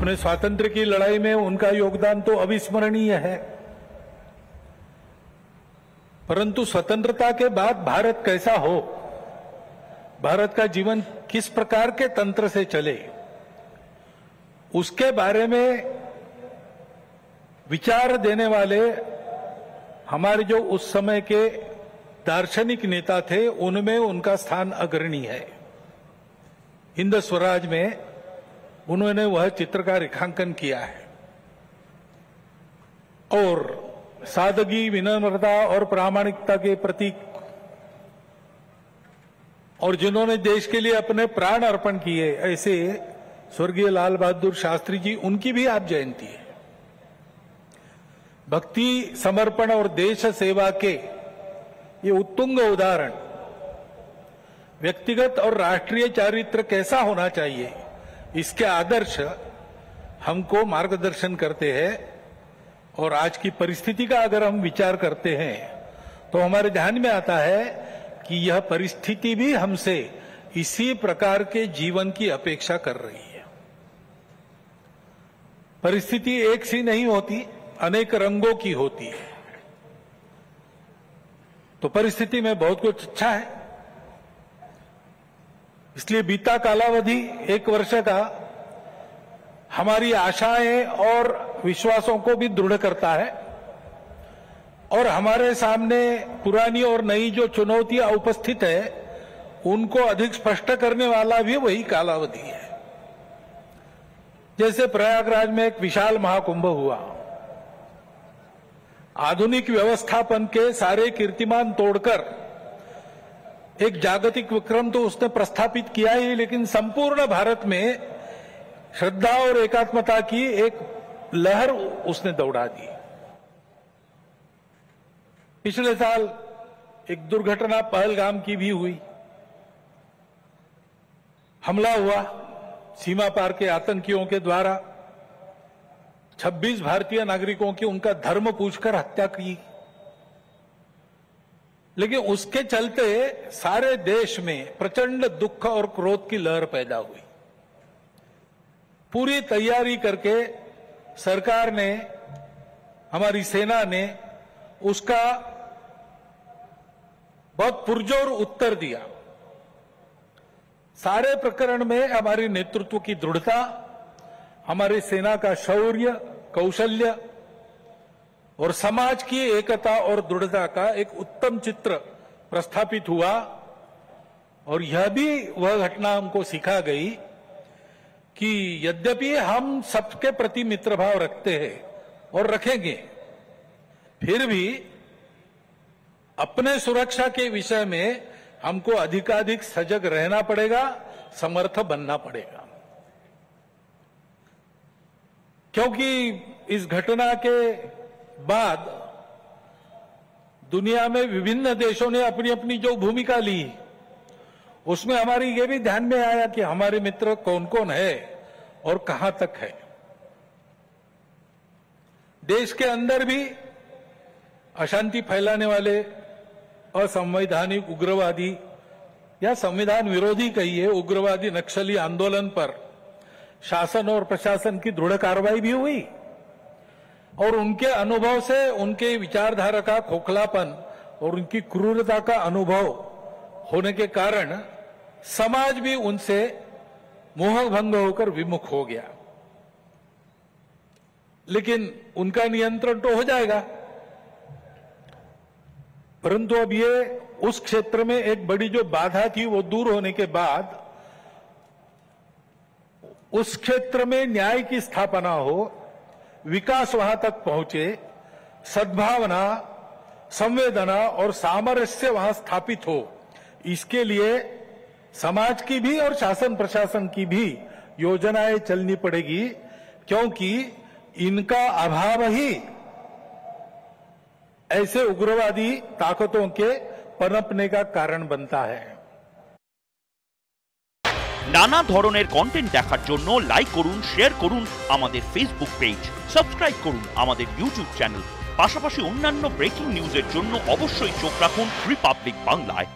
अपने स्वातंत्र्य की लड़ाई में उनका योगदान तो अविस्मरणीय है, परंतु स्वतंत्रता के बाद भारत कैसा हो, भारत का जीवन किस प्रकार के तंत्र से चले, उसके बारे में विचार देने वाले हमारे जो उस समय के दार्शनिक नेता थे, उनमें उनका स्थान अग्रणी है। हिंद स्वराज में उन्होंने वह चित्र का रेखांकन किया है और सादगी, विनम्रता और प्रामाणिकता के प्रतीक, और जिन्होंने देश के लिए अपने प्राण अर्पण किए, ऐसे स्वर्गीय लाल बहादुर शास्त्री जी, उनकी भी आज जयंती है। भक्ति, समर्पण और देश सेवा के ये उत्तुंग उदाहरण व्यक्तिगत और राष्ट्रीय चारित्र कैसा होना चाहिए, इसके आदर्श हमको मार्गदर्शन करते हैं। और आज की परिस्थिति का अगर हम विचार करते हैं तो हमारे ध्यान में आता है कि यह परिस्थिति भी हमसे इसी प्रकार के जीवन की अपेक्षा कर रही है। परिस्थिति एक सी नहीं होती, अनेक रंगों की होती है। तो परिस्थिति में बहुत कुछ अच्छा है, इसलिए बीता कालावधि 1 वर्ष का हमारी आशाएं और विश्वासों को भी दृढ़ करता है और हमारे सामने पुरानी और नई जो चुनौतियां उपस्थित है, उनको अधिक स्पष्ट करने वाला भी वही कालावधि है। जैसे प्रयागराज में एक विशाल महाकुंभ हुआ, आधुनिक व्यवस्थापन के सारे कीर्तिमान तोड़कर एक जागतिक विक्रम तो उसने प्रस्थापित किया ही, लेकिन संपूर्ण भारत में श्रद्धा और एकात्मता की एक लहर उसने दौड़ा दी। पिछले साल एक दुर्घटना पहलगाम की भी हुई, हमला हुआ सीमा पार के आतंकियों के द्वारा, 26 भारतीय नागरिकों की उनका धर्म पूछकर हत्या की। लेकिन उसके चलते सारे देश में प्रचंड दुख और क्रोध की लहर पैदा हुई। पूरी तैयारी करके सरकार ने, हमारी सेना ने उसका बहुत पुरजोर उत्तर दिया। सारे प्रकरण में हमारे नेतृत्व की दृढ़ता, हमारी सेना का शौर्य, कौशल्य और समाज की एकता और दृढ़ता का एक उत्तम चित्र प्रस्थापित हुआ। और यह भी वह घटना हमको सिखा गई कि यद्यपि हम सबके प्रति मित्र भाव रखते हैं और रखेंगे, फिर भी अपने सुरक्षा के विषय में हमको अधिकाधिक सजग रहना पड़ेगा, समर्थ बनना पड़ेगा। क्योंकि इस घटना के बाद दुनिया में विभिन्न देशों ने अपनी अपनी जो भूमिका ली, उसमें हमारी ये भी ध्यान में आया कि हमारे मित्र कौन कौन है और कहां तक है। देश के अंदर भी अशांति फैलाने वाले असंवैधानिक उग्रवादी या संविधान विरोधी कहिए उग्रवादी नक्सली आंदोलन पर शासन और प्रशासन की दृढ़ कार्रवाई भी हुई और उनके अनुभव से उनके विचारधारा का खोखलापन और उनकी क्रूरता का अनुभव होने के कारण समाज भी उनसे मोहभंग होकर विमुख हो गया। लेकिन उनका नियंत्रण तो हो जाएगा, परंतु अब ये उस क्षेत्र में एक बड़ी जो बाधा थी वो दूर होने के बाद उस क्षेत्र में न्याय की स्थापना हो, विकास वहां तक पहुंचे, सद्भावना, संवेदना और सामरस्य वहां स्थापित हो, इसके लिए समाज की भी और शासन प्रशासन की भी योजनाएं चलनी पड़ेगी, क्योंकि इनका अभाव ही ऐसे उग्रवादी ताकतों के पनपने का कारण बनता है। নানা ধরনের কন্টেন্ট দেখার জন্য লাইক করুন, শেয়ার করুন আমাদের ফেসবুক পেজ, সাবস্ক্রাইব করুন আমাদের ইউটিউব চ্যানেল। পাশাপাশি অন্যান্য ব্রেকিং নিউজের জন্য অবশ্যই চোখ রাখুন রিপাবলিক বাংলায়।